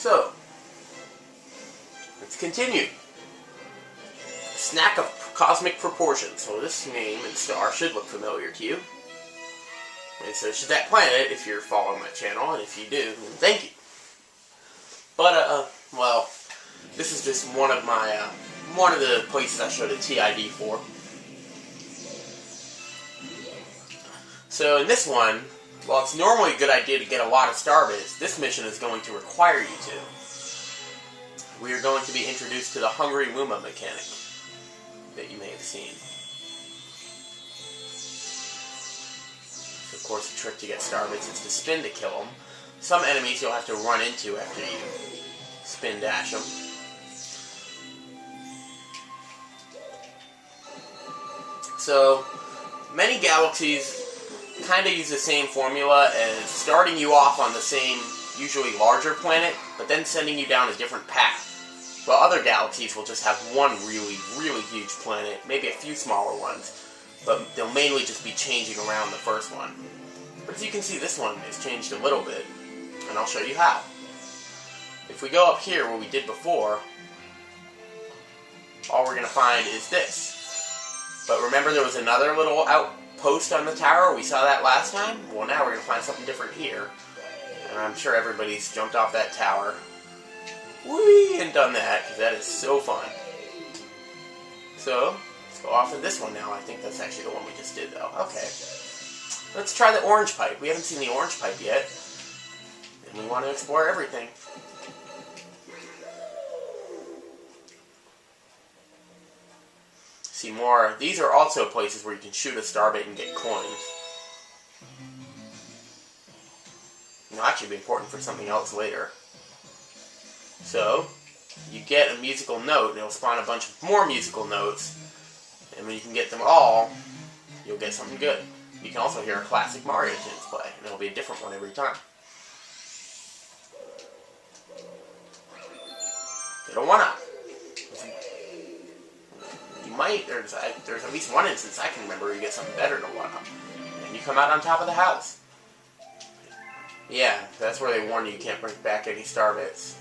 So, let's continue. Snack of cosmic proportions. So this name and star should look familiar to you. And so should that planet if you're following my channel, and if you do, then thank you. But, well, this is just one of the places I showed a TID for. So in this one, while it's normally a good idea to get a lot of starbits, this mission is going to require you to. We are going to be introduced to the Hungry Luma mechanic that you may have seen. So of course the trick to get starbits is to spin to kill them. Some enemies you'll have to run into after you spin dash them. So, many galaxies kind of use the same formula as starting you off on the same, usually larger planet, but then sending you down a different path. While other galaxies will just have one really, really huge planet, maybe a few smaller ones, but they'll mainly just be changing around the first one. But as you can see, this one has changed a little bit, and I'll show you how. If we go up here where we did before, all we're going to find is this. But remember there was another little outpost on the tower? We saw that last time? Well, now we're going to find something different here. And I'm sure everybody's jumped off that tower. Whee! And done that, because that is so fun. So, let's go off of this one now. I think that's actually the one we just did, though. Okay. Let's try the orange pipe. We haven't seen the orange pipe yet. And we want to explore everything. See more. These are also places where you can shoot a starbit and get coins. It'll actually be important for something else later. So, you get a musical note, and it'll spawn a bunch of more musical notes, and when you can get them all, you'll get something good. You can also hear a classic Mario tunes play, and it'll be a different one every time. Get a 1-up. There's at least one instance I can remember where you get something better than a 1-up. And you come out on top of the house. Yeah, that's where they warn you can't bring back any starbits.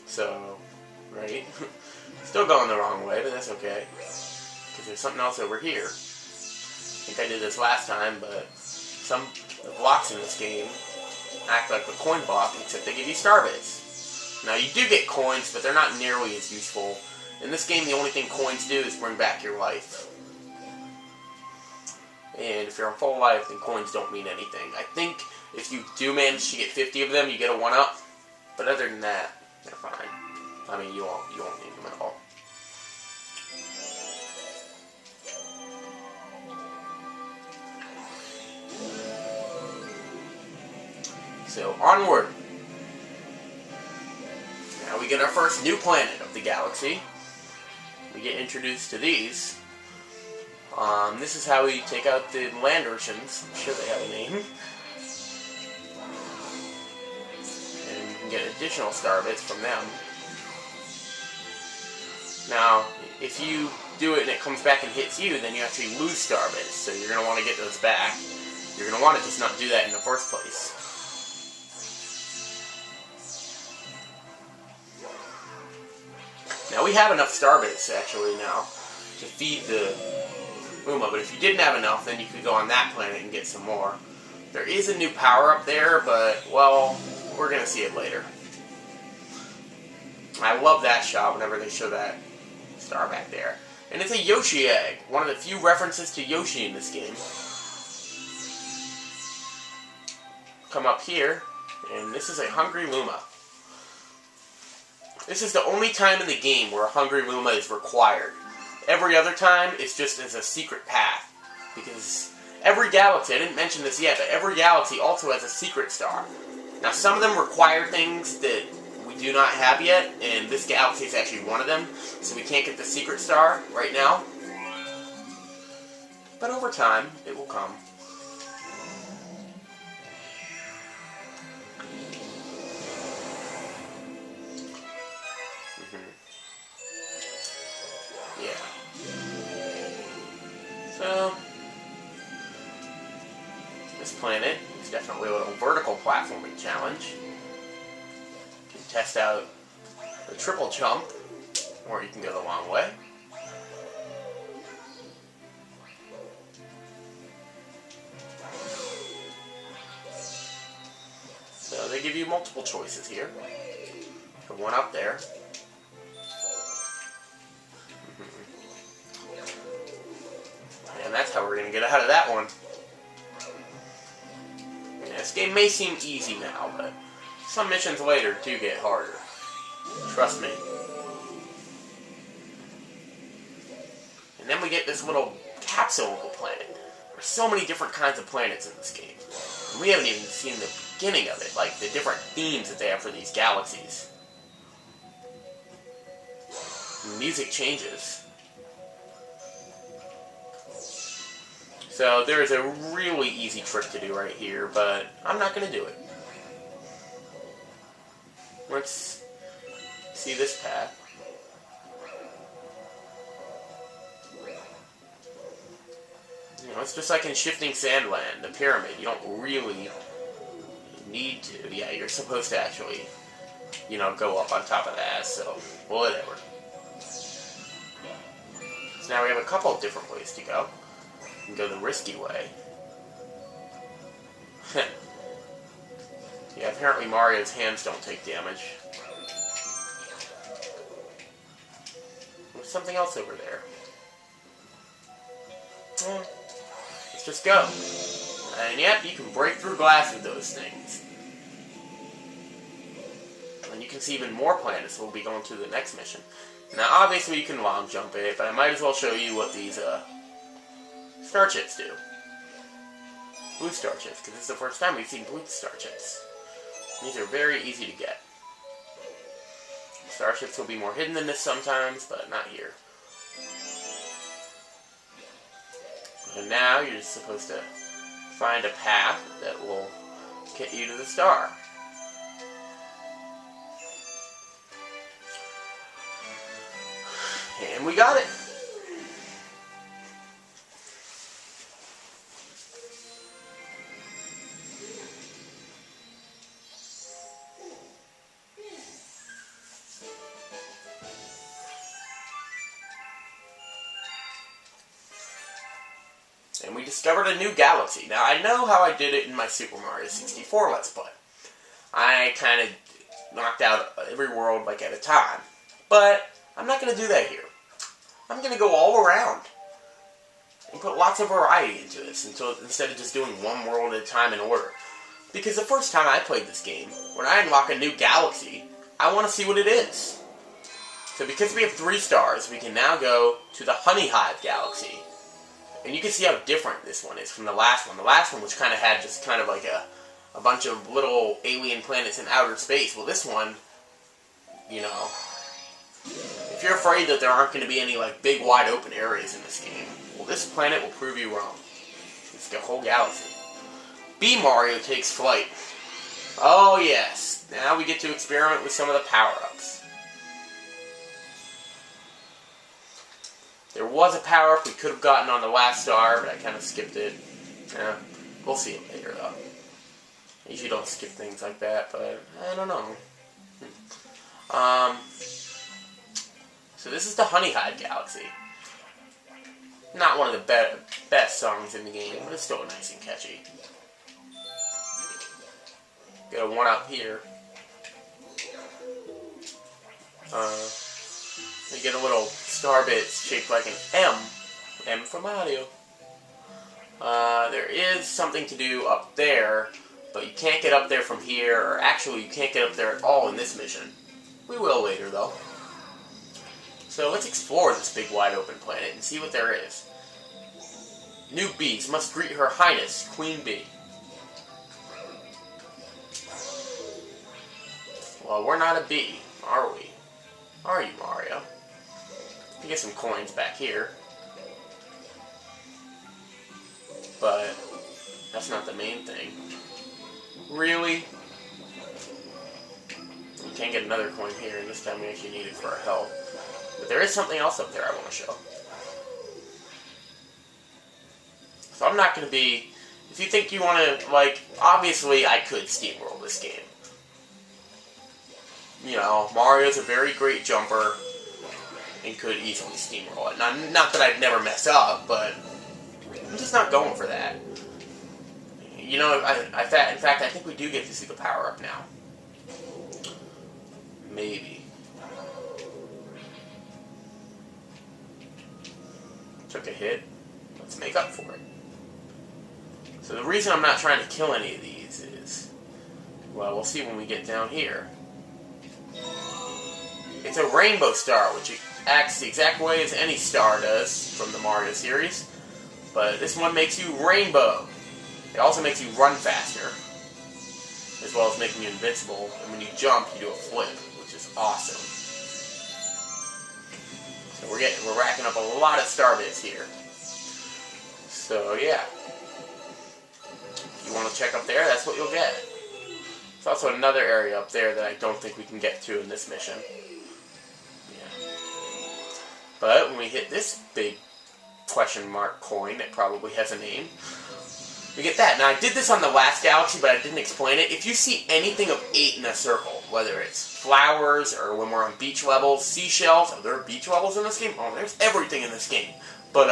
So, right? Still going the wrong way, but that's okay. Because there's something else over here. I think I did this last time, but some blocks in this game act like a coin block, except they give you starbits. Now, you do get coins, but they're not nearly as useful. In this game, the only thing coins do is bring back your life. And if you're on full life, then coins don't mean anything. I think if you do manage to get 50 of them, you get a 1-up. But other than that, they're fine. I mean, you won't need them at all. So, onward. Now we get our first new planet of the galaxy. We get introduced to these. This is how we take out the land urchins. I'm sure they have a name. And you can get additional starbits from them. Now, if you do it and it comes back and hits you, then you actually lose starbits. So you're going to want to get those back. You're going to want to just not do that in the first place. Now we have enough starbits actually now to feed the Luma, but if you didn't have enough, then you could go on that planet and get some more. There is a new power up there, but, well, we're going to see it later. I love that shot whenever they show that star back there. And it's a Yoshi egg, one of the few references to Yoshi in this game. Come up here, and this is a Hungry Luma. This is the only time in the game where a Hungry Luma is required. Every other time, it's just as a secret path. Because every galaxy, I didn't mention this yet, but every galaxy also has a secret star. Now, some of them require things that we do not have yet, and this galaxy is actually one of them, so we can't get the secret star right now. But over time, it will come. So, this planet is definitely a little vertical platforming challenge. test out the triple jump, or you can go the long way. So they give you multiple choices here. Put one up there. And that's how we're going to get out of that one. Yeah, this game may seem easy now, but some missions later do get harder. Trust me. And then we get this little capsule planet. There's so many different kinds of planets in this game. And we haven't even seen the beginning of it, like the different themes that they have for these galaxies. And the music changes. So there's a really easy trick to do right here, but I'm not going to do it. Let's see this path. You know, it's just like in Shifting Sandland, the pyramid. You don't really need to. Yeah, you're supposed to actually, you know, go up on top of that, so whatever. So now we have a couple of different ways to go. You can go the risky way. Yeah, apparently Mario's hands don't take damage. There's something else over there. Let's just go. And yep, you can break through glass with those things. And you can see even more planets. We'll be going to the next mission. Now, obviously, you can long jump it, but I might as well show you what these star chips do. Blue star chips, because this is the first time we've seen blue star chips. These are very easy to get. Starships will be more hidden than this sometimes, but not here. And now you're just supposed to find a path that will get you to the star. And we got it! And we discovered a new galaxy. Now, I know how I did it in my Super Mario 64 Let's Play. I kind of knocked out every world like at a time. But I'm not going to do that here. I'm going to go all around and put lots of variety into this instead of just doing one world at a time in order. Because the first time I played this game, when I unlock a new galaxy, I want to see what it is. So because we have 3 stars, we can now go to the Honeyhive Galaxy. And you can see how different this one is from the last one. The last one, which kind of had just kind of like a bunch of little alien planets in outer space. Well, this one, you know, if you're afraid that there aren't going to be any like big wide open areas in this game, well, this planet will prove you wrong. It's the whole galaxy. B Mario takes flight. Oh yes, now we get to experiment with some of the power-ups. There was a power-up we could have gotten on the last star, but I kind of skipped it. Yeah, we'll see it later, though. I usually don't skip things like that, but I don't know. So this is the Honeyhive Galaxy. Not one of the best songs in the game, but it's still nice and catchy. Got a 1-up here. You get a little star bit shaped like an M. M for Mario. There is something to do up there, but you can't get up there from here, or actually you can't get up there at all in this mission. We will later, though. So let's explore this big wide open planet and see what there is. New bees must greet Her Highness, Queen Bee. Well, we're not a bee, are we? Are you, Mario? You get some coins back here. But that's not the main thing. Really? You can't get another coin here, and this time we actually need it for our health. But there is something else up there I want to show. So I'm not going to be... If you think you want to, like... Obviously, I could steamroll this game. you know, Mario's a very great jumper and could easily steamroll it. Not that I'd never mess up, but I'm just not going for that. You know, in fact, I think we do get to see the power-up now. Maybe. Took a hit. Let's make up for it. So the reason I'm not trying to kill any of these is, well, we'll see when we get down here. It's a rainbow star, which acts the exact way as any star does from the Mario series. But this one makes you rainbow. It also makes you run faster, as well as making you invincible. And when you jump, you do a flip, which is awesome. So we're racking up a lot of star bits here. So yeah, if you want to check up there, that's what you'll get. There's also another area up there that I don't think we can get to in this mission. Yeah. But when we hit this big question mark coin, it probably has a name, we get that. Now, I did this on the last galaxy, but I didn't explain it. If you see anything of 8 in a circle, whether it's flowers or when we're on beach levels, seashells, are there beach levels in this game? Oh, there's everything in this game. But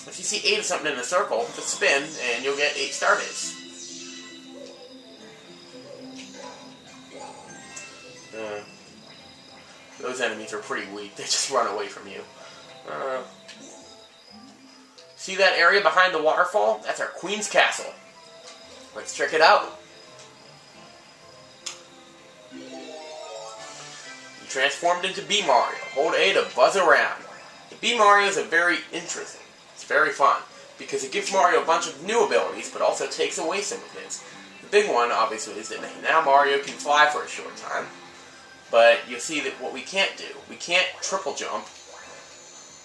if you see 8 of something in a circle, just spin and you'll get 8 star bits. Those enemies are pretty weak. They just run away from you. See that area behind the waterfall? That's our Queen's Castle. Let's check it out. You transformed into B Mario. Hold A to buzz around. The B Mario is very interesting. It's very fun, because it gives Mario a bunch of new abilities, but also takes away some of his. The big one, obviously, is that now Mario can fly for a short time. But you'll see that what we can't do, we can't triple jump,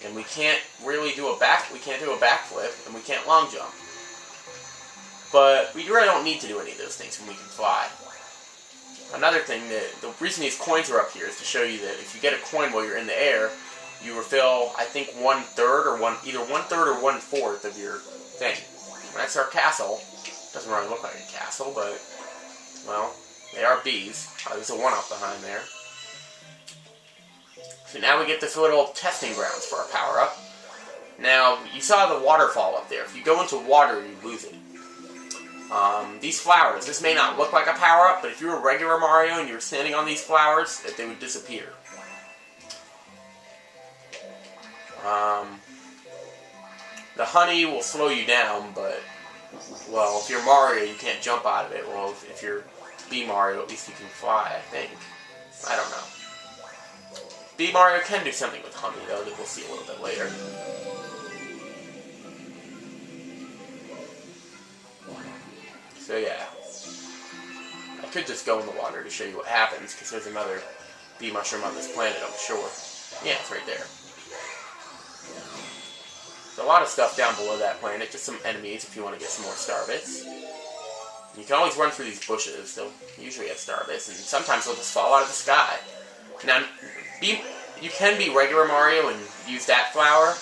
and we can't really do a backflip, and we can't long jump. But we really don't need to do any of those things when we can fly. Another thing, the reason these coins are up here is to show you that if you get a coin while you're in the air, you refill, I think, either 1/3 or 1/4 of your thing. And that's our castle. Doesn't really look like a castle, but, well, they are bees. There's a 1-up behind there. So now we get this little testing grounds for our power-up. Now, you saw the waterfall up there. If you go into water, you lose it. These flowers, this may not look like a power-up, but if you were regular Mario and you were standing on these flowers, they would disappear. The honey will slow you down, but, well, if you're Mario, you can't jump out of it. Well, if you're B Mario, at least you can fly, I think. I don't know. B Mario can do something with honey, though, that we'll see a little bit later. So yeah, I could just go in the water to show you what happens, because there's another bee mushroom on this planet, I'm sure. Yeah, it's right there. There's a lot of stuff down below that planet, just some enemies if you want to get some more star bits. You can always run through these bushes, they'll usually have star bits, and sometimes they'll just fall out of the sky. Now, you can be regular Mario and use that flower,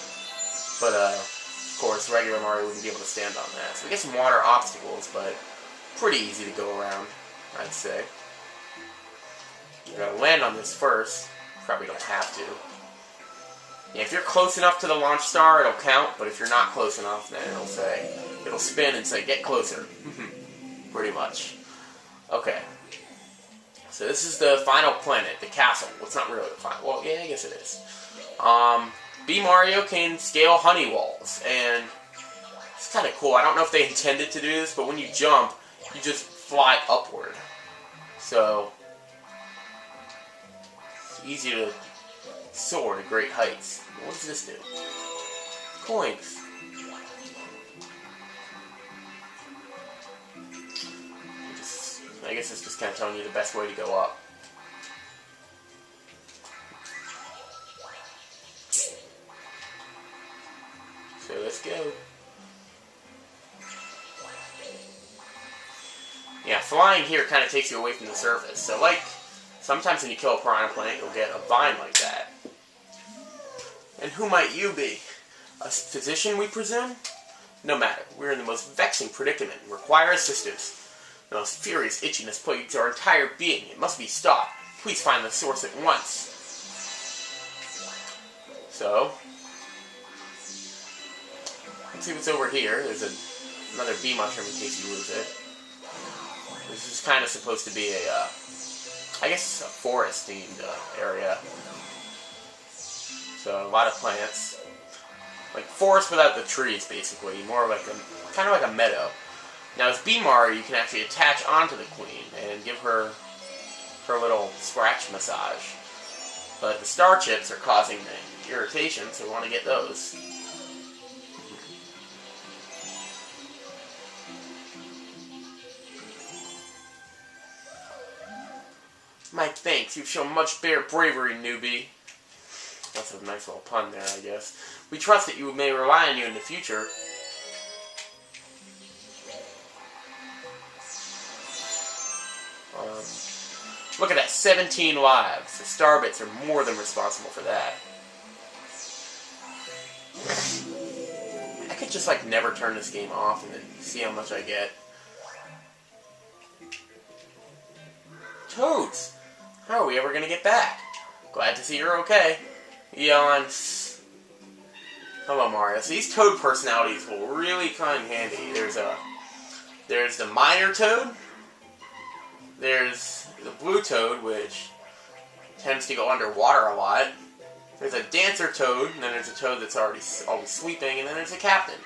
but of course regular Mario wouldn't be able to stand on that. So we get some water obstacles, but pretty easy to go around, I'd say. You gotta land on this first. Probably don't have to. Yeah, if you're close enough to the launch star, it'll count, but if you're not close enough, then it'll spin and say, get closer. Pretty much. Okay. So this is the final planet, the castle. Well, it's not really the final. Well, yeah, I guess it is. B Mario can scale honey walls, and it's kind of cool. I don't know if they intended to do this, but when you jump, you just fly upward. So it's easy to soar to great heights. What does this do? Coins. I guess it's just kind of telling you the best way to go up. So let's go. Yeah, flying here kind of takes you away from the surface. So like, sometimes when you kill a piranha plant, you'll get a vine like that. And who might you be? A physician, we presume? No matter. We're in the most vexing predicament and require assistance. The most furious itchiness plagues our entire being. It must be stopped. Please find the source at once. So, let's see what's over here. There's another bee mushroom in case you lose it. This is kind of supposed to be a, I guess, a forest-themed area. So, a lot of plants. Like forest without the trees, basically. More like a, kind of like a meadow. Now, as Beemar, you can actually attach onto the queen and give her her little scratch massage. But the star chips are causing the irritation, so we want to get those. My thanks. You've shown much bravery, newbie. That's a nice little pun there, I guess. We trust that you may rely on you in the future. Look at that, 17 lives. The star bits are more than responsible for that. I could just like never turn this game off and then see how much I get. Toads! How are we ever gonna get back? Glad to see you're okay. Yawns. Hello, Mario. So these Toad personalities will really come in handy. There's the Miner Toad. There's the Blue Toad, which tends to go underwater a lot. There's a Dancer Toad, and then there's a Toad that's always sleeping, and then there's a Captain.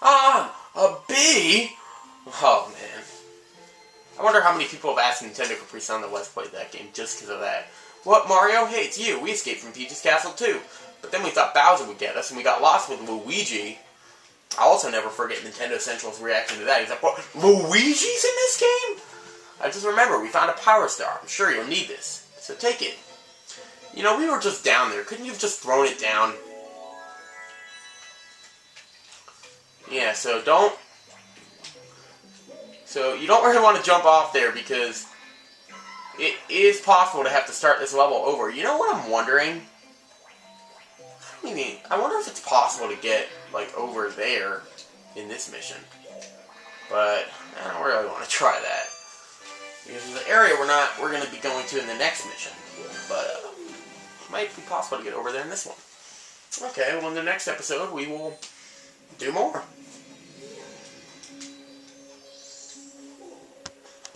Ah, a bee? Oh, man. I wonder how many people have asked Nintendo Capri Sun to Let's Play that game just because of that. What, Mario? Hey, it's you. We escaped from Peach's Castle, too. But then we thought Bowser would get us, and we got lost with Luigi. I'll also never forget Nintendo Central's reaction to that. He's like, what? Luigi's in this game? I just remember, we found a Power Star. I'm sure you'll need this. So take it. You know, we were just down there. Couldn't you have just thrown it down? Yeah, so you don't really want to jump off there because it is possible to have to start this level over. You know what I'm wondering? I wonder if it's possible to get, like, over there in this mission. But I don't really want to try that. Because there's an area we're going to be going to in the next mission. But it might be possible to get over there in this one. Okay, well in the next episode we will do more.